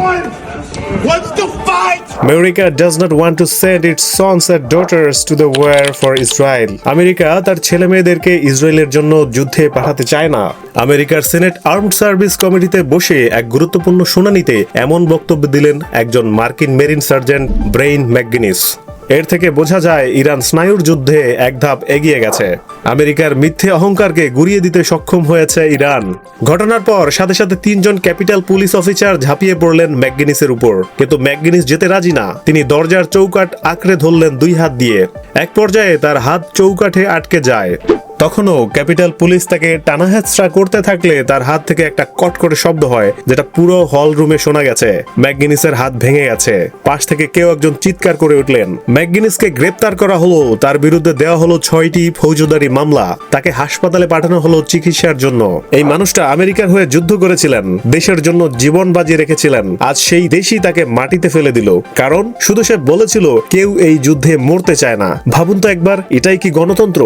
one wants to fight. America does not want to send its sons and daughters to the war for Israel. America তার ছেলে মেয়েদেরকে ইসরায়েলের জন্য যুদ্ধে পাঠাতে চায় না। আমেরিকার সিনেট আর্মড সার্ভিস কমিটিতে বসে এক গুরুত্বপূর্ণ শুনানিতে এমন বক্তব্য দিলেন একজন মার্কিন মেরিন সার্জেন্ট ব্রেইন ম্যাকগিনিস। এর থেকে বোঝা যায় ইরান স্নায়ুর যুদ্ধে এক ধাপ এগিয়ে গেছে। আমেরিকার মিথ্যে অহংকারকে গুড়িয়ে দিতে সক্ষম হয়েছে ইরান। ঘটনার পর সাথে সাথে 3 জন ক্যাপিটাল পুলিশ অফিসার ঝাঁপিয়ে পড়লেন ম্যাকগিনিসের উপর, কিন্তু ম্যাকগিনিস যেতে রাজি না। তিনি দরজার চৌকাঠ আঁকড়ে ধরলেন 2 হাত দিয়ে। এক পর্যায়ে তার হাত চৌকাঠে আটকে যায়। তখনও ক্যাপিটাল পুলিশ তাকে টানাহেঁচড়া করতে থাকলে তার হাত থেকে একটা কট করে শব্দ হয়, যেটা পুরো হল রুমে শোনা গেছে। ম্যাকগিনিসের হাত ভেঙে গেছে। পাশ থেকে কেউ একজন চিৎকার করে উঠলেন। ম্যাকগিনিসকে গ্রেপ্তার করা হলো। তার বিরুদ্ধে দেওয়া হলো 6টি ফৌজদারি মামলা। তাকে হাসপাতালে পাঠানো হলো চিকিৎসার জন্য। এই মানুষটা আমেরিকার হয়ে যুদ্ধ করেছিলেন, দেশের জন্য জীবন বাজি রেখেছিলেন। আজ সেই দেশই তাকে মাটিতে ফেলে দিল, কারণ শুধু সে বলেছিল কেউ এই যুদ্ধে মরতে চায় না। ভাবুন তো একবার, এটাই কি গণতন্ত্র?